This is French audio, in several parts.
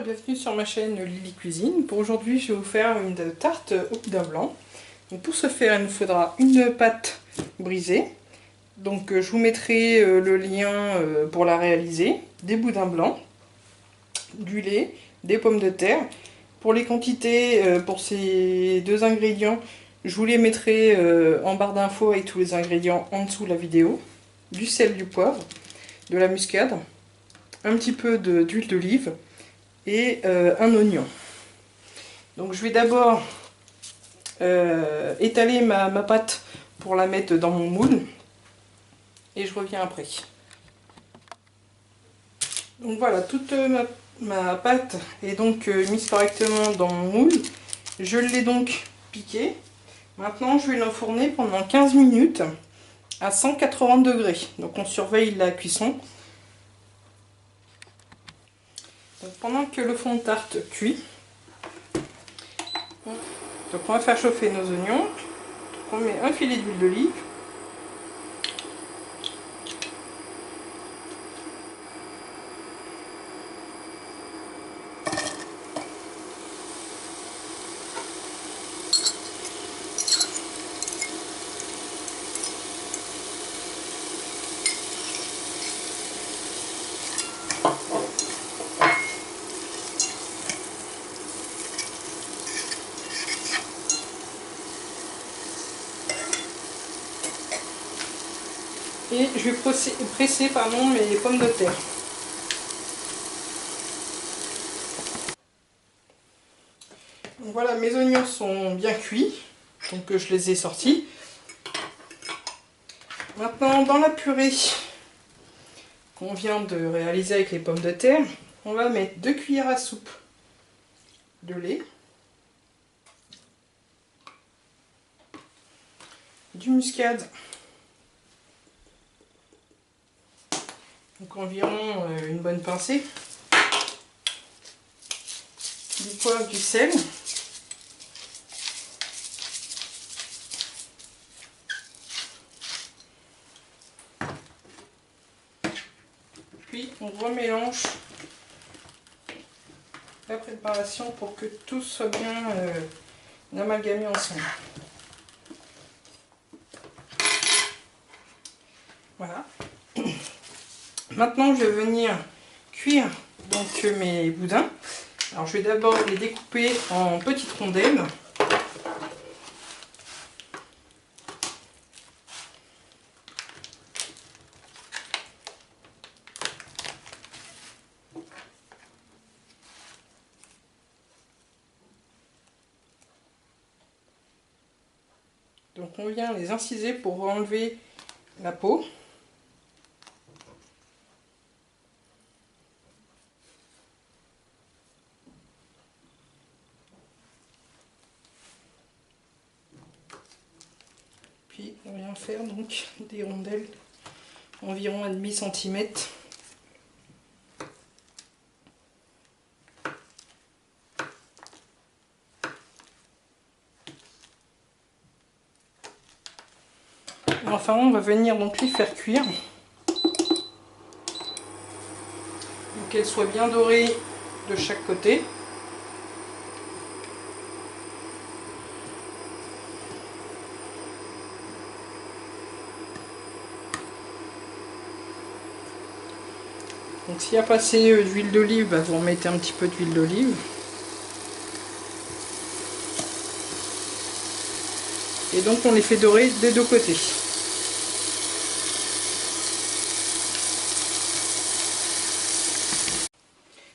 bienvenue sur ma chaîne Lily Cuisine. Pour aujourd'hui, je vais vous faire une tarte au boudin blanc. Donc pour ce faire, il nous faudra une pâte brisée. Donc je vous mettrai le lien pour la réaliser, des boudins blancs, du lait, des pommes de terre. Pour les quantités, pour ces deux ingrédients, je vous les mettrai en barre d'infos avec tous les ingrédients en dessous de la vidéo. Du sel, du poivre, de la muscade, un petit peu d'huile d'olive et un oignon. Donc je vais d'abord étaler ma pâte pour la mettre dans mon moule et je reviens après. Donc voilà, toute ma pâte est donc mise correctement dans mon moule. Je l'ai donc piquée. Maintenant je vais l'enfourner pendant 15 minutes à 180 degrés. Donc on surveille la cuisson. Donc pendant que le fond de tarte cuit, donc on va faire chauffer nos oignons. Donc on met un filet d'huile d'olive. Et je vais presser mes pommes de terre. Donc voilà, mes oignons sont bien cuits, donc je les ai sortis. Maintenant, dans la purée qu'on vient de réaliser avec les pommes de terre, on va mettre 2 cuillères à soupe de lait, du muscade, donc environ une bonne pincée, du poivre, du sel, puis on remélange la préparation pour que tout soit bien amalgamé ensemble. Voilà. Maintenant je vais venir cuire donc mes boudins. Alors je vais d'abord les découper en petites rondelles. Donc on vient les inciser pour enlever la peau. Puis on vient faire donc des rondelles environ 1,5 cm. Enfin on va venir donc les faire cuire. Donc qu'elles soient bien dorées de chaque côté. Donc s'il y a passé d'huile d'olive, bah, vous remettez un petit peu d'huile d'olive. Et donc on les fait dorer des deux côtés.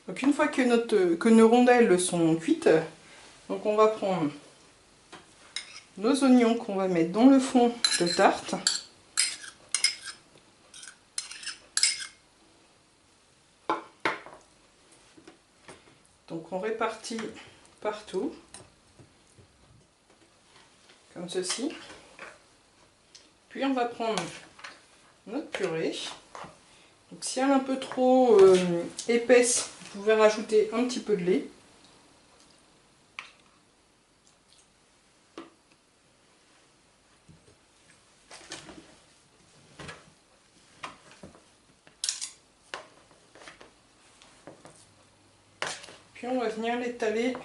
Donc une fois que nos rondelles sont cuites, donc on va prendre nos oignons qu'on va mettre dans le fond de tarte. Donc on répartit partout, comme ceci. Puis on va prendre notre purée. Donc si elle est un peu trop épaisse, vous pouvez rajouter un petit peu de lait. Puis on va venir l'étaler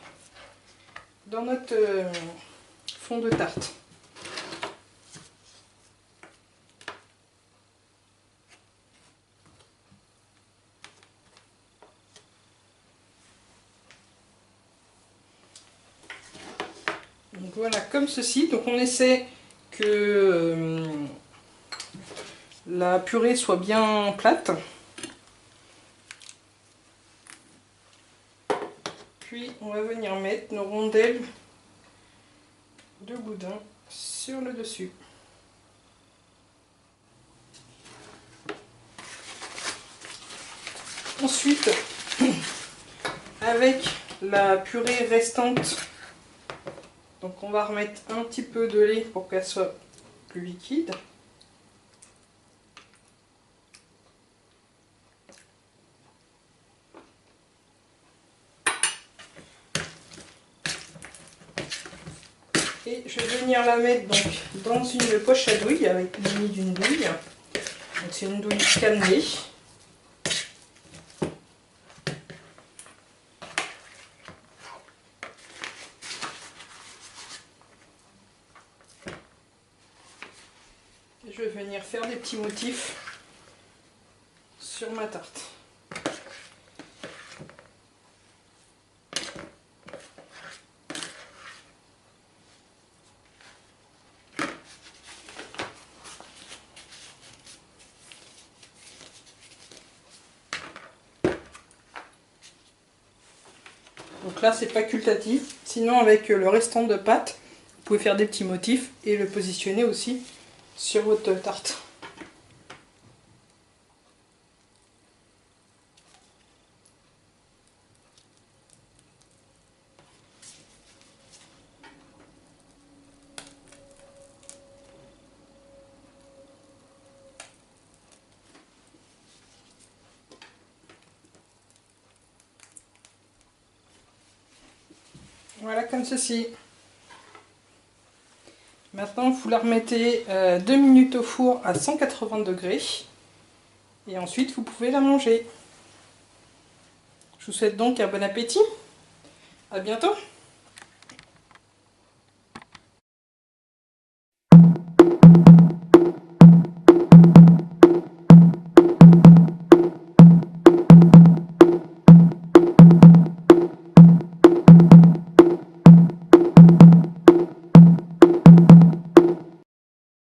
dans notre fond de tarte. Donc voilà, comme ceci. Donc on essaie que la purée soit bien plate. Puis on va venir mettre nos rondelles de boudin sur le dessus. Ensuite, avec la purée restante, donc on va remettre un petit peu de lait pour qu'elle soit plus liquide. Et je vais venir la mettre donc dans une poche à douille avec muni d'une douille. Donc c'est une douille cannelée. Et je vais venir faire des petits motifs sur ma tarte. Donc là c'est facultatif, sinon avec le restant de pâte, vous pouvez faire des petits motifs et le positionner aussi sur votre tarte. Voilà, comme ceci. Maintenant, vous la remettez 2 minutes au four à 180 degrés. Et ensuite, vous pouvez la manger. Je vous souhaite donc un bon appétit. À bientôt.